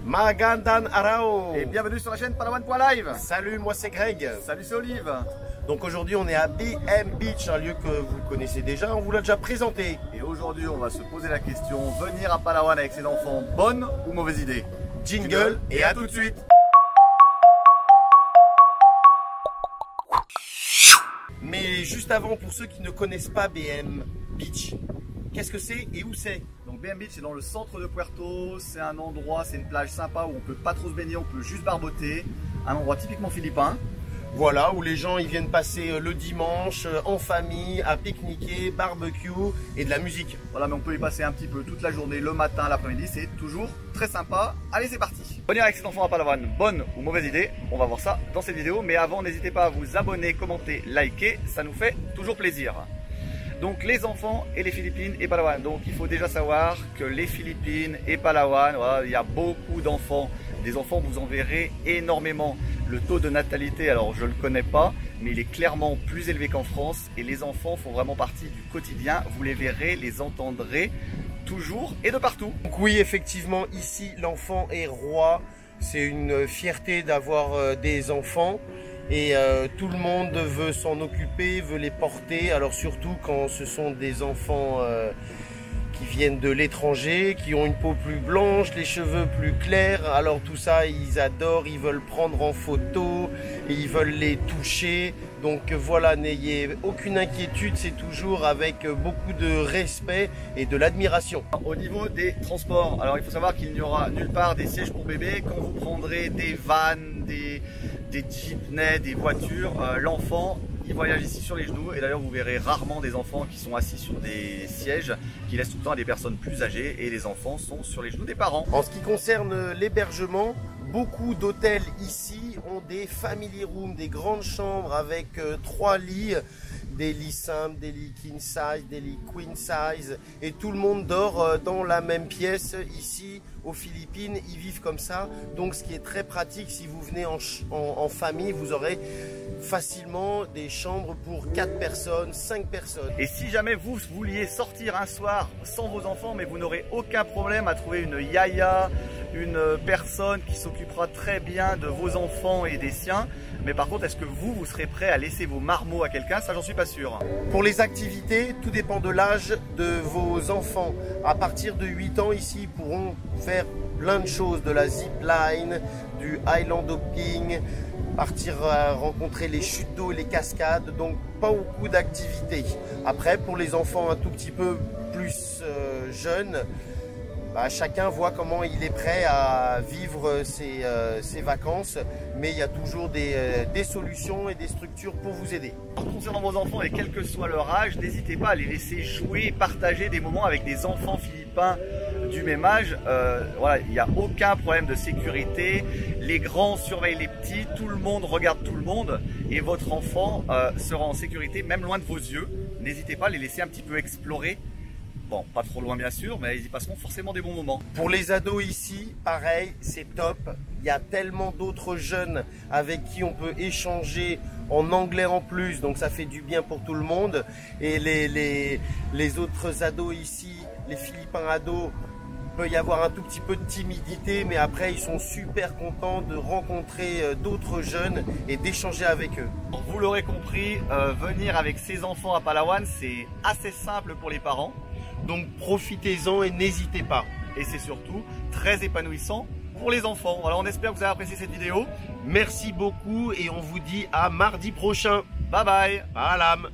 Magandang Arao. Et bienvenue sur la chaîne Palawan.live. Salut, moi c'est Greg. Salut, c'est Olive. Donc aujourd'hui on est à BM Beach, un lieu que vous connaissez déjà, on vous l'a déjà présenté. Et aujourd'hui on va se poser la question, venir à Palawan avec ses enfants, bonne ou mauvaise idée? Jingle et à tout de suite. Mais juste avant, pour ceux qui ne connaissent pas BM Beach, qu'est-ce que c'est et où c'est? Donc BM Beach c'est dans le centre de Puerto, c'est un endroit, c'est une plage sympa où on peut pas trop se baigner, on peut juste barboter. Un endroit typiquement philippin. Voilà, où les gens ils viennent passer le dimanche en famille, à pique-niquer, barbecue et de la musique. Voilà, mais on peut y passer un petit peu toute la journée, le matin, l'après-midi, c'est toujours très sympa. Allez, c'est parti. Venir avec ses enfants à Palawan, bonne ou mauvaise idée? On va voir ça dans cette vidéo, mais avant, n'hésitez pas à vous abonner, commenter, liker, ça nous fait toujours plaisir. Donc les enfants et les Philippines et Palawan. Donc il faut déjà savoir que les Philippines et Palawan, voilà, il y a beaucoup d'enfants. Des enfants, vous en verrez énormément. Le taux de natalité, alors je ne le connais pas, mais il est clairement plus élevé qu'en France. Et les enfants font vraiment partie du quotidien. Vous les verrez, les entendrez toujours et de partout. Donc oui, effectivement, ici l'enfant est roi. C'est une fierté d'avoir des enfants. Et tout le monde veut s'en occuper, veut les porter, alors surtout quand ce sont des enfants qui viennent de l'étranger, qui ont une peau plus blanche, les cheveux plus clairs, alors tout ça ils adorent, ils veulent prendre en photo, et ils veulent les toucher, donc voilà, n'ayez aucune inquiétude, c'est toujours avec beaucoup de respect et de l'admiration. Au niveau des transports, alors il faut savoir qu'il n'y aura nulle part des sièges pour bébés. Quand vous prendrez des vannes, des jeepneys, des voitures, l'enfant il voyage ici sur les genoux, et d'ailleurs vous verrez rarement des enfants qui sont assis sur des sièges, qui laissent tout le temps à des personnes plus âgées, et les enfants sont sur les genoux des parents. En ce qui concerne l'hébergement, beaucoup d'hôtels ici ont des family rooms, des grandes chambres avec 3 lits, des lits simples, des lits king size, des lits queen size, et tout le monde dort dans la même pièce. Ici aux Philippines, ils vivent comme ça, donc ce qui est très pratique, si vous venez en famille, vous aurez facilement des chambres pour 4 personnes, 5 personnes. Et si jamais vous vouliez sortir un soir sans vos enfants, mais vous n'aurez aucun problème à trouver une yaya, une personne qui s'occupera très bien de vos enfants et des siens. Mais par contre, est-ce que vous serez prêt à laisser vos marmots à quelqu'un? Ça, j'en suis pas sûr. Pour les activités, tout dépend de l'âge de vos enfants. À partir de 8 ans, ici, ils pourront faire plein de choses, de la zipline, du island hopping, partir rencontrer les chutes d'eau et les cascades, donc pas beaucoup d'activités. Après, pour les enfants un tout petit peu plus jeunes, chacun voit comment il est prêt à vivre ses vacances, mais il y a toujours des solutions et des structures pour vous aider. Concernant vos enfants, et quel que soit leur âge, n'hésitez pas à les laisser jouer, partager des moments avec des enfants philippins du même âge. Voilà, il n'y a aucun problème de sécurité, les grands surveillent les petits, tout le monde regarde tout le monde, et votre enfant sera en sécurité, même loin de vos yeux. N'hésitez pas à les laisser un petit peu explorer. Bon, pas trop loin bien sûr, mais ils y passeront forcément des bons moments. Pour les ados ici, pareil, c'est top. Il y a tellement d'autres jeunes avec qui on peut échanger en anglais en plus, donc ça fait du bien pour tout le monde. Et les autres ados ici, les Philippins ados, il peut y avoir un tout petit peu de timidité, mais après ils sont super contents de rencontrer d'autres jeunes et d'échanger avec eux. Vous l'aurez compris, venir avec ses enfants à Palawan, c'est assez simple pour les parents. Donc profitez-en et n'hésitez pas. Et c'est surtout très épanouissant pour les enfants. Voilà, on espère que vous avez apprécié cette vidéo. Merci beaucoup et on vous dit à mardi prochain. Bye bye. Alam.